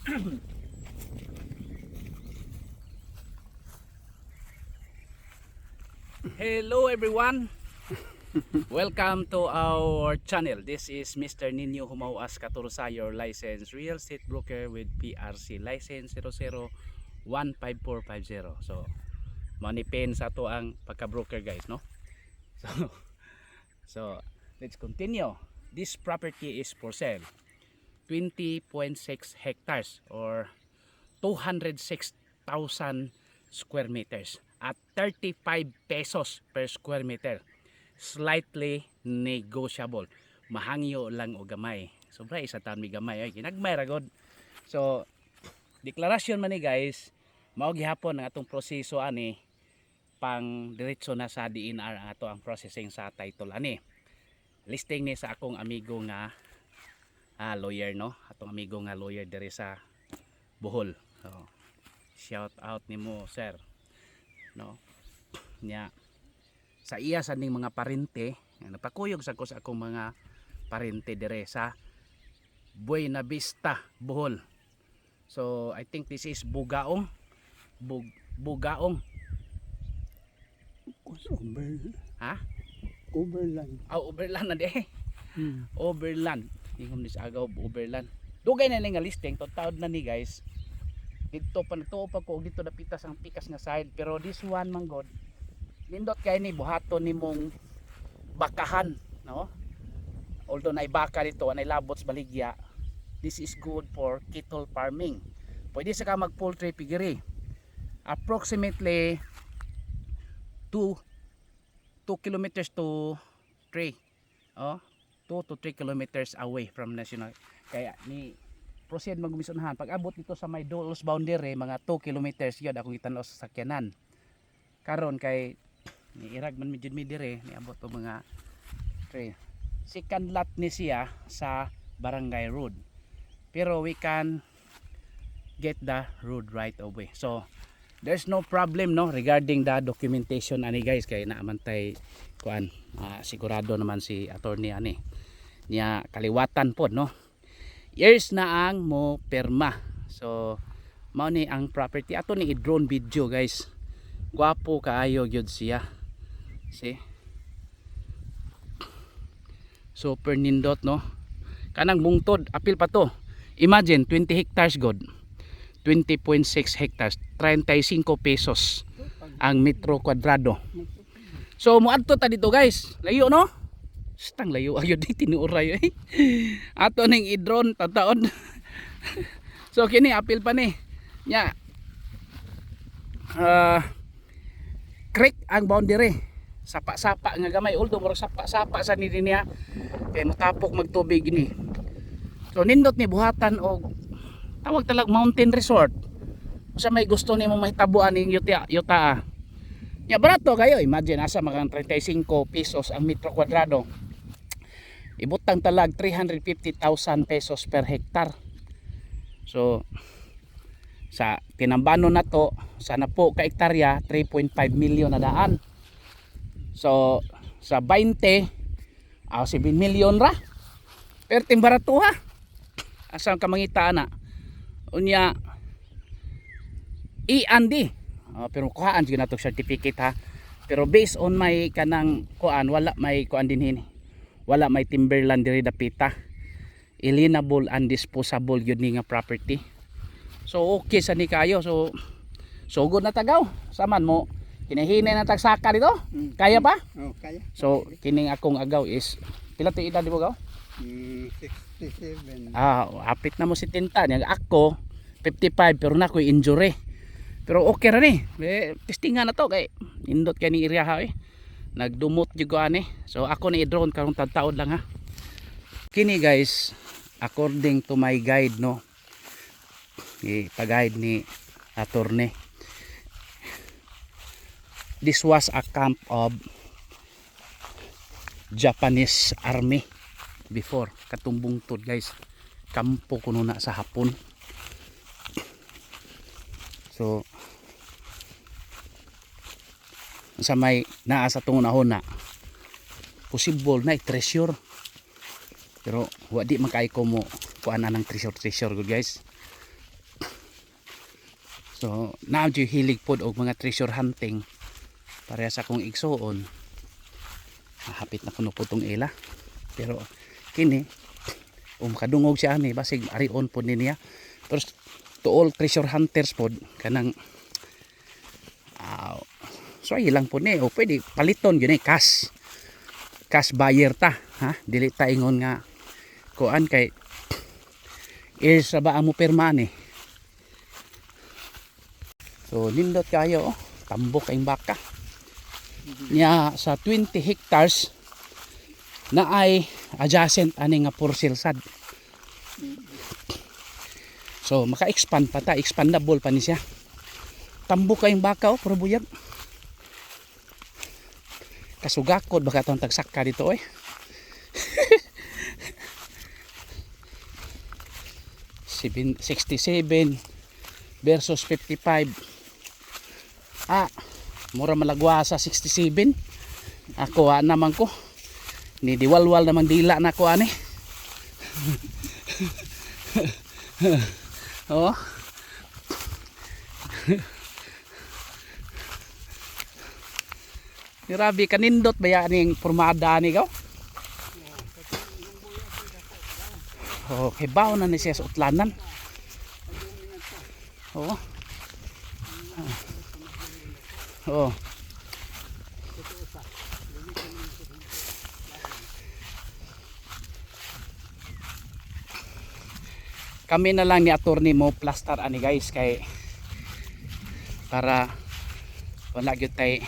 Hello everyone. Welcome to our channel. This is Mr. Nino Humauas Katurusa, your licensed real estate broker with PRC license 0015450. So, manipin sa to ang pagka-broker guys, no? So, let's continue. This property is for sale. 20.6 hectares or 206,000 square meters at 35 pesos per square meter. Slightly negotiable. Mahangyo lang o gamay. Sobra isa taon mi gamay. Ay, ginagmay ragod. So, deklarasyon man ni guys, mao gihapon ang atong proseso ani pang diretso na sa DNR ang ato ang processing sa title ani. Listing ni sa akong amigo nga lawyer, no? Atong amigo nga lawyer diri sa Bohol. So, shout out nimo sir, no? Nya sa iya sa ning mga parente, napakuyog sa ko sa akong mga parente dire sa Buena Vista, Bohol. So I think this is Bugaong. Bugaong. Ha? Overland. Overland na de. Overland. Ingom ni sa agaw Overland. Dugay na nga listing, taud na ni guys. Dito pa nagtuo pa ko dito napitas ang pikas nga side, pero this one man god nindot kay ni buhaton nimong bakahan, no? Although nay baka dito, nay labot sa baligya, this is good for cattle farming. Pwede sa ka mag poultry piggery. Approximately 2 kilometers to 3. 2 to 3 kilometers away from national. Kaya ni proceed magmisunhan. Pag abot dito sa may Dolos boundary, mga 2 kilometers yun akong itanlo sa sakyanan. Karon kay ni irag man medyo midire ni abot to mga 3. Second lot ni siya sa Barangay Road. Pero we can get the road right away. So there's no problem, no, regarding the documentation ani guys, kay naamantay kuan sigurado naman si attorney ani niya kaliwatan pod, no. Years na ang mo perma. So mao ni ang property ato ni i-drone video guys. Gwapo kaayo gyud siya. See? Super nindot, no. Kanang bungtod apil pa to. Imagine 20 hectares god. 20.6 hectares, 35 pesos ang metro kwadrado. So moadto ta dito guys. Layo, no? Stang layo ayo di tinuoray eh. Ato ning i-drone tataon. So kini apil pa ni. Nya. Creek ang boundary. Sapa-sapa nga gamay, although murag sapa-sapa sa nini niya. Kay matapok magtubig ni. So nindot ni buhatan og tawag talag mountain resort. Sa may gusto nimo mahitabuan ning yuta. Nya barato kayo, imagine asa makang 35 pesos ang metro kwadrado. Ibutang talag 350,000 pesos per hektar. So sa tinambano na to, sana po ka hektarya 3.5 million na daan. So sa 20 7 million ra. Pero timbarato ha. Asa ka mangita na. Unya i-andi. Pero kuhaan siguro nato certificate ha. Pero based on may kanang kuan, wala may kuan dinhin. Wala may timberland diri dapita. Alienable and disposable yun ni nga property. So okay sa ni kayo. So good na tagaw. Saman mo kinahinay na tagsaka dito. Kaya pa? Oh, kaya. So kining akong agaw is pila to edad mo gaw? 67. Apit na mo si tinta. Ako 55 pero na ko injury. Pero okay ra ni. Testingan na to kay indot kay ni area ha eh. Nagdumot jud ko ani. So ako ni i-drone karong taon lang ha. Kini guys, according to my guide, no. Pag-guide ni attorney. This was a camp of Japanese army before. Katumbong tod guys. Kampo kuno na sa hapon. So sa may naa sa tunahon na possible na treasure, pero wadi makay ko mo kuan nang treasure good guys. So naadyo hilig pod og mga treasure hunting pareha sa akong igsuon. Hapit na kuno po tong ila. Pero kini kadungog siya ani basig arion pod niya. Pero to all treasure hunters pod kanang so ilang po ni o pwede paliton yun cash buyer ta ha, dili ta ingon nga kuan kay is ba amo perma ni. So nindot kayo tambok kayong baka nya sa 20 hectares na ay adjacent ani nga for sale sad. So maka-expand pa ta, expandable pa ni siya. Tambok kayong baka pero buyag. Kasugakod baka itong tagsaka dito eh. 67 versus 55. Mura malagwa sa 67. Ako naman ko. Ni diwalwal naman dila na ko ani. Oh. Grabe kanindot ba yan yung formada ni gaw? Okay, baon na ni siya sa utlanan. Oo. Oo. Kami na lang ni attorney mo plaster ani guys kay para wala gyud tay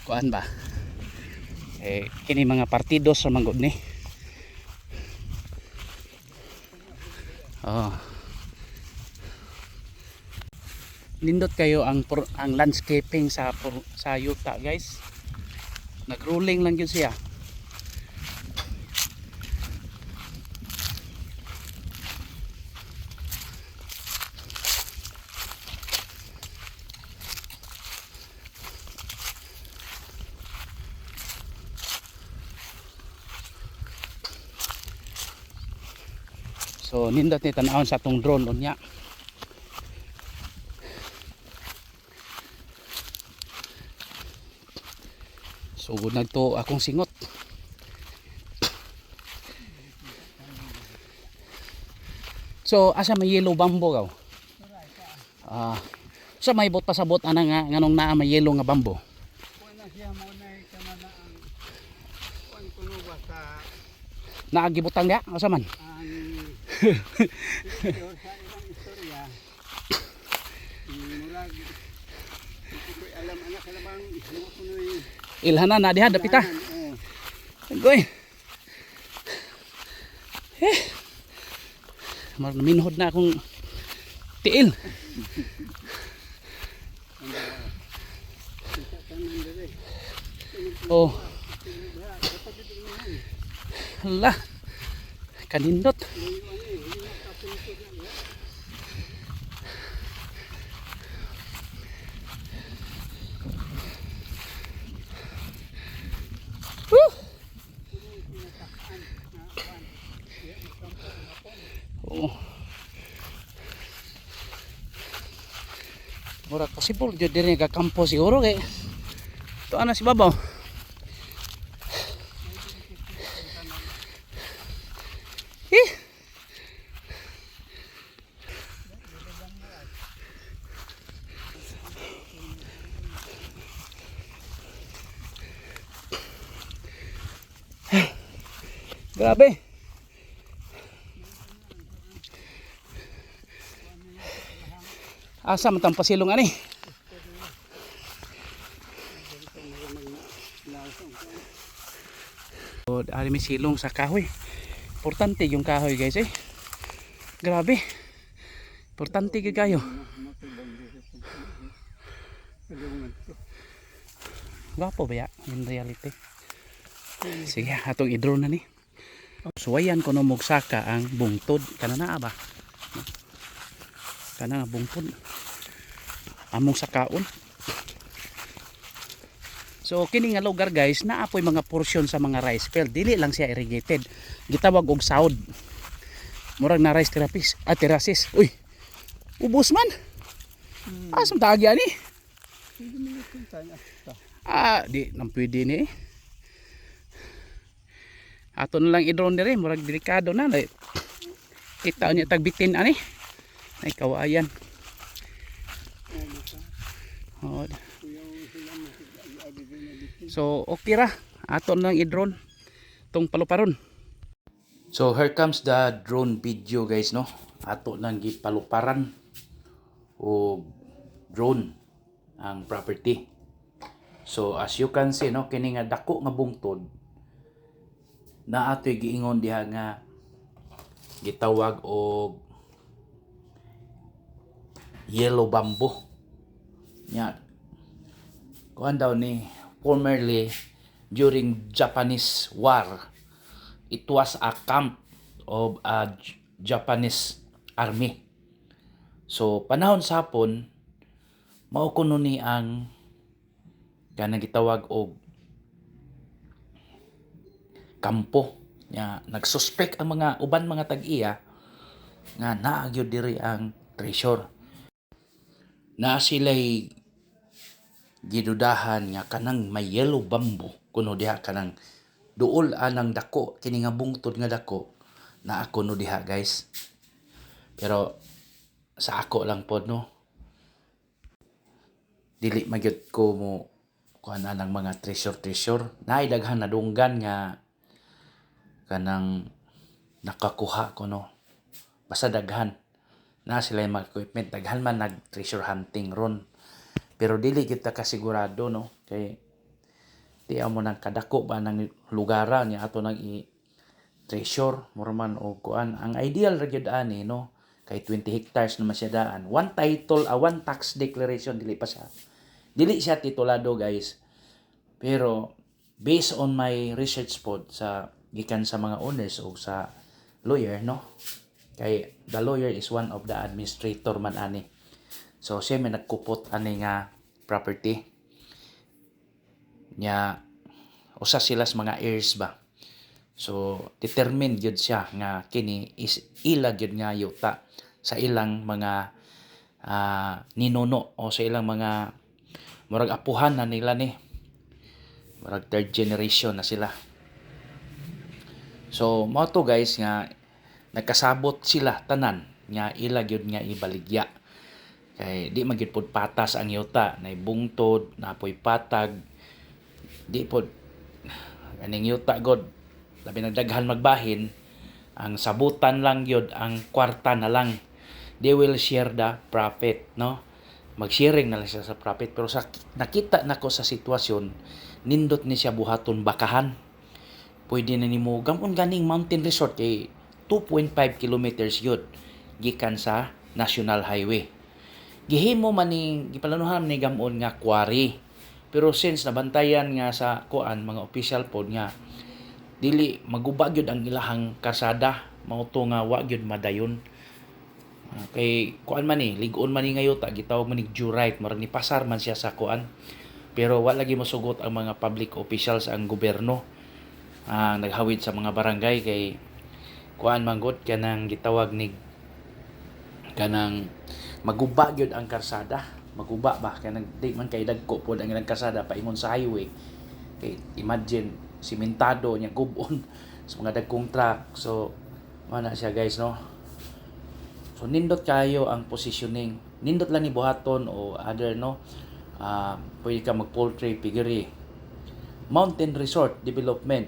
kuan ba kini mga partido sa manggod ni. Nindot kayo ang landscaping sa yuta guys. Nag-rolling lang yun siya. So nindot ni tanawon sa atong drone unya. So nagto akong singot. So asa may yellow bamboo gaw? Sa may bot pasabot ana nga nganong naa may yellow nga bamboo. Wala siya mo na kanana ang kuan kuno ba sa Naagibutang niya asa man? sa ilang istorya. Murag ko alam anak kalabang kunoy Ilhana na diha dapita. Goy. Minhod na akong tiil. Oh. Hala. Kanindot. Oh. Murag possible jud diri nga kampo siguro kay to ana si babaw. Grabe. Asa man tang pasilong ani? So, ari may silong sa kahoy. Importante yung kahoy guys eh. Grabe. Importante gyud kayo. Gwapo ba ya in reality? Sige, atong i-drone na ni. Suwayan ko no mugsaka ang bungtod kanana ba? Kana nga bungtod. Among sakaon. So kini nga lugar guys, naapoy mga portion sa mga rice field. Dili lang siya irrigated. Gitawag og sawd. Murag na rice terraces. Uy. Ubos man. Asam tagya ni. Hindi mo kita niya. Di nang pwede ni. Ato na lang i-drone dire, murag delikado na. Kita niya tagbitin ani. Ay kawayan. Oh. So okay ra. Ato na lang i-drone tong paluparon. So here comes the drone video guys no. Ato nang gipaluparan o drone ang property. So as you can see no, kini nga dako nga bungtod na atoy giingon diha nga gitawag og yellow bamboo. Nya kuan daw ni formerly during Japanese war, it was a camp of a Japanese army. So panahon sa hapon mao kuno ni ang kanang gitawag og kampo nya nagsuspek ang mga uban mga tag-iya nga naa gyud diri ang treasure. Na sila'y gidudahan nga kanang may yellow bamboo kuno diha kanang duol anang dako kini nga bungtod nga dako na ako no diha guys. Pero sa ako lang pod no, dili magyud ko mo kuan anang mga treasure naay daghang nadunggan nga kanang nakakuha ko no, basta daghan na sila yung mga equipment, daghan man nag treasure hunting ron, pero dili kita kasigurado no, kay di mo nang kadako ba ng lugaran niya ato nang i treasure morman o kuan. Ang ideal ra gyud ani no, kay 20 hectares naman siya daan, one title, one tax declaration, dili siya titulado guys. Pero based on my research pod sa gikan sa mga owners o sa lawyer no, kay the lawyer is one of the administrator man ani, so siya may nagkupot ani nga property nya usa sila sa mga heirs ba. So determined gyud siya nga kini is ila gyud nga yuta sa ilang mga ninuno o sa ilang mga murag apuhan na nila ni, murag third generation na sila. So mao to guys nga nagkasabot sila tanan nga ila gyud nga ibaligya, kay di magyud pod patas ang yuta, nay bungtod, napoy patag, di pod aning yuta god labi nagdaghan magbahin, ang sabutan lang gyud ang kwarta na lang. They will share the profit no, mag-sharing na lang siya sa profit. Pero sa nakita nako sa sitwasyon, nindot ni siya buhaton bakahan. Pwede na nimo gamon ganing mountain resort kay 2.5 kilometers yun gikan sa National Highway. Gihimo man ning gipalanuhan ni gamon nga quarry. Pero since nabantayan nga sa kuan mga official pod nga dili maguba gyud ang ilahang kasada, mao to nga wa gyud madayon. Kay kuan man ni lig-on man ni ngayota gitawag man ni Jurite, marag ni pasar man siya sa kuan. Pero wala lagi mosugot ang mga public officials, ang gobyerno naghawid sa mga barangay kay kuan man gud kanang gitawag ni kanang maguba gyud ang karsada, maguba ba kanang di man kay dagko pod ang ilang karsada paingon sa highway. Kay imagine simentado nya gubon sa mga dagkong truck. So mana siya guys no. So nindot kayo ang positioning, nindot lang ni buhaton o other no, pwede ka mag poultry piggery, mountain resort development,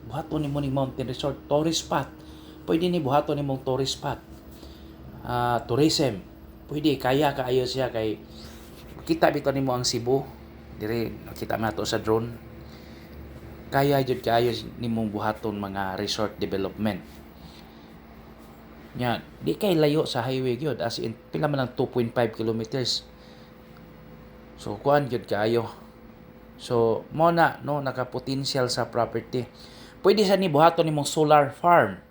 buhaton ni mo ning mountain resort, tourist spot, pwede ni buhaton ni mong tourist spot, tourism, pwede kaya kaayo siya kay kita bitaw nimo ang Cebu dire kita nato sa drone, kaya jud kaayo nimong buhaton mga resort development nya di kay layo sa highway gyud, as in pila man lang 2.5 kilometers. So kuan gyud kaayo. So mo na no, naka-potential sa property. Pwede sa ni buhaton nimong solar farm.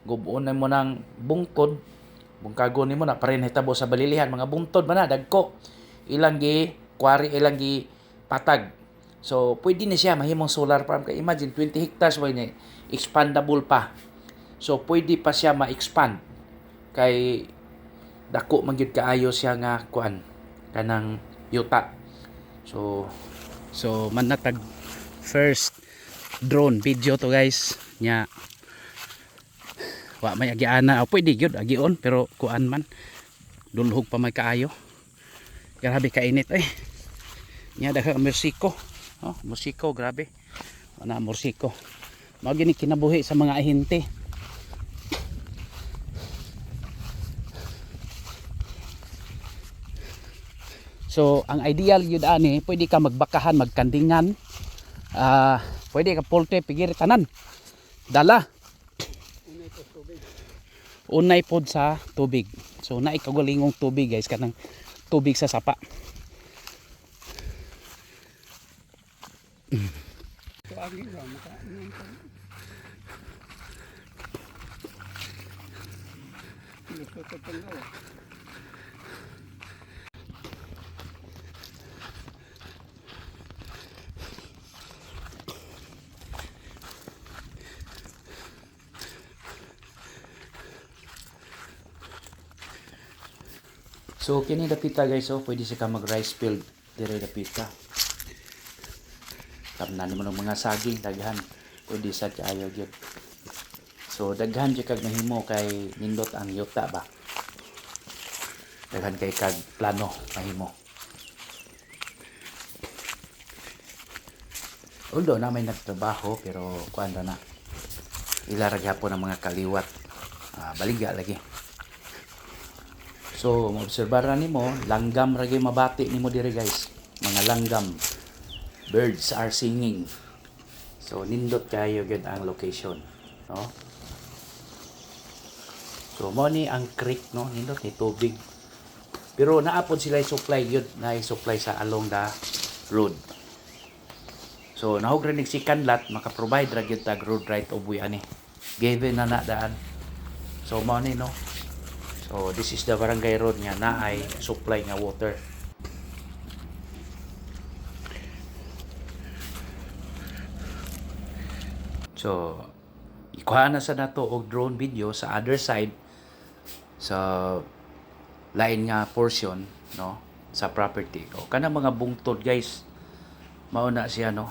Gubuon mo nang bungtod, bungkagon nimo na parin hitabo sa balilihan, mga bungtod man na dagko. Ilang gi quarry, ilang gi patag. So pwede ni siya mahimong solar farm kay imagine 20 hectares way ni expandable pa. So pwede pa siya ma-expand kay dako man gyud kaayo siya nga kuan kanang yuta. So manatag first drone video to guys nya wa may agiana o pwede gyud agion pero kuan man dulhog pa may kaayo. Grabe kainit nya daghang morsiko. Morsiko grabe. Ana morsiko. Mao gini kinabuhi sa mga ahente. So ang ideal yun ani, pwede ka magbakahan, magkandingan, pwede ka polte pigir tanan, dala. Unay pod sa tubig. So naay kagulingong tubig guys, kanang tubig sa sapa. So agi ba makain ka. Gusto ko pala. So kini dapita guys, pwede siya ka mag rice field dire dapita. Tapnan mo ng mga saging daghan, pwede sa kaayo gyud. So daghan jud kag mahimo kay nindot ang yuta ba. Daghan kay kag plano mahimo. Although na may nagtrabaho pero kuan ra na. Ila ra gyapon ang mga kaliwat. Baligya lagi. So, maobserbahan nimo, langgam ra gyud mabati nimo dire guys. Mga langgam. Birds are singing. So, nindot kayo gyud ang location, no? So, mo ni ang creek, no? Nindot ni tubig. Pero naapod sila supply gyud, na supply sa along the road. So, nahog rin si kanlat maka-provide ra gyud tag road right of way ani. Given na daan. So, mo ni no. So this is the barangay road nga naay supply nga water. So ikuha na sa nato og drone video sa other side sa lain nga portion, no, sa property. O kana mga bungtod guys, mao na siya, no,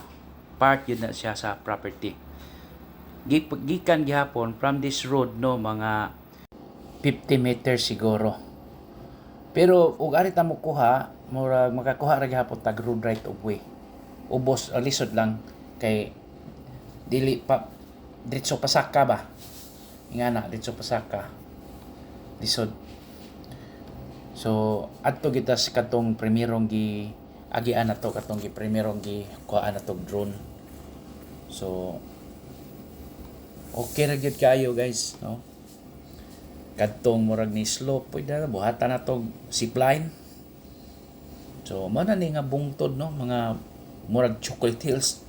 part yun na siya sa property. Gikan gihapon from this road, no, mga 50 meters siguro. Pero ug ari ta mo kuha, mura makakuha ra gyapon tag road right of way. Ubos lisod lang kay dili pa diretso pasaka ba. Ingana diretso pasaka. Lisod. So adto gitas katong primerong gi agian nato katong gi primerong gi kuha na tog drone. So okay ra gyud kayo guys, no. Kadtong murag ni slope pwede na buhatan na tong zipline. So mao na ni nga bungtod, no, mga murag chocolate hills.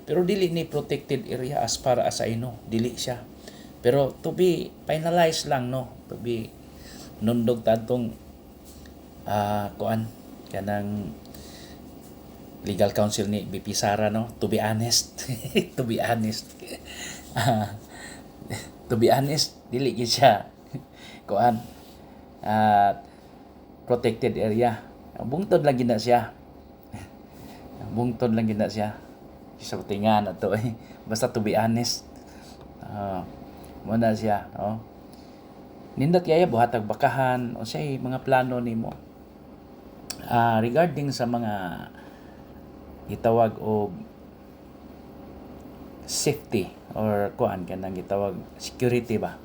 Pero dili ni protected area as far as I know, dili siya. Pero to be finalized lang, no, to be nundog tadtong kuan kanang legal counsel ni BP Sara, no, to be honest. To be honest. To be honest, dili gyud siya kuan protected area. Bungtod lang gid na siya. Bungtod lang gid na siya. Sa tingan na to basta to be honest. Mo na siya, no. Nindot kaya buhatag bakahan o say mga plano nimo regarding sa mga gitawag og safety or kuan kanang gitawag security ba.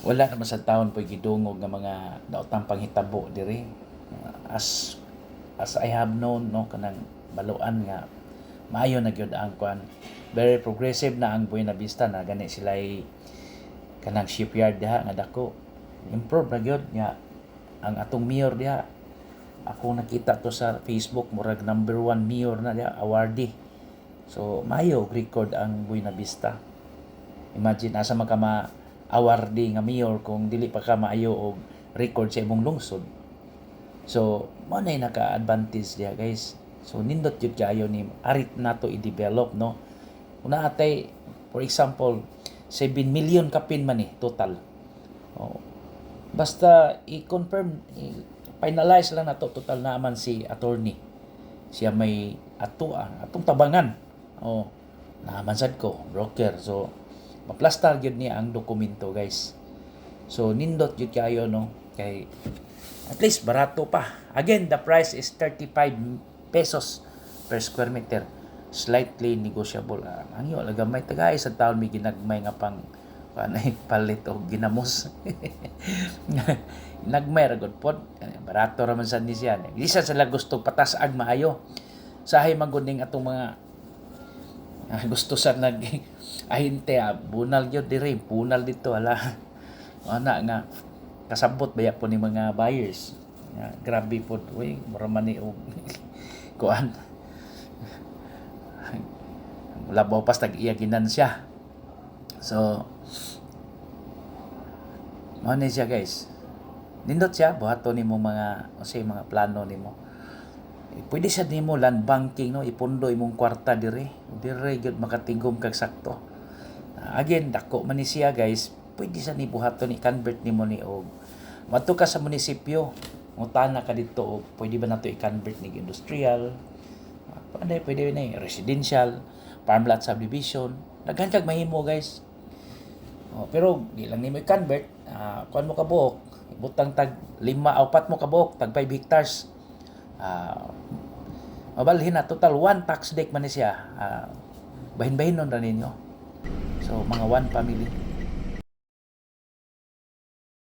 Wala naman sa taon po'y gidungog nga mga daotang panghitabo diri. As I have known, no, kanang baluan nga maayo na gyud ang kuan. Very progressive na ang Buena Vista, na gani sila kanang shipyard diha nga dako. Improve na gyud nga ang atong mayor diha. Ako nakita to sa Facebook, murag number 1 mayor na diha, awardee. So maayo record ang Buena Vista. Imagine asa man ka awardee nga mayor kung dili pa ka maayo og record sa imong lungsod. So mo na naka-advantage diha guys. So nindot jud kayo ni arit nato i-develop, no. Una atay for example 7 million kapin man total. Oh, Basta i-confirm, finalize lang na to, total naman si attorney. Siya may atong tabangan. Oh, naman sad ko, broker. So, maplastar gyud niya ang dokumento, guys. So, nindot gyud kayo, no? Kay at least barato pa. Again, the price is 35 pesos per square meter. Slightly negotiable. Ang iyo, lagamay tagay sa taon may ginagmay nga pang panay palit o ginamos. Nagmay ra gud pod. Barato ra man sad ni siya. Isa sila gusto patasag maayo. Sahay maguning atong mga gusto sa nag ahinte bunal gyud diri, bunal dito ala. Ana nga kasabot baya po ni mga buyers. Grabe po. Uy, mura man ni og kuan. Labaw pas tag-iya ginansya. So, ano siya guys. Nindot siya, buhato ni mo mga, mga plano ni mo. Pwede siya ni mo land banking, no? Ipundo imong kwarta dire. Dire, yun makatigom kag sakto. Again, dako man ni siya guys. Pwede siya ni buhato ni convert ni mo ni og madto ka sa munisipyo, ngutana ka dito og pwede ba nato i-convert ni industrial, pwede na residential, farmland subdivision, daghan kag mahimo guys. Pero di lang nimo i-convert, kuan mo ka buok, butang tag 5 o 4 mo ka buok, tag 5 hectares. Mabalhin na total 1 tax deck man ni siya. Bahin-bahinon ra ninyo. So mga 1 family.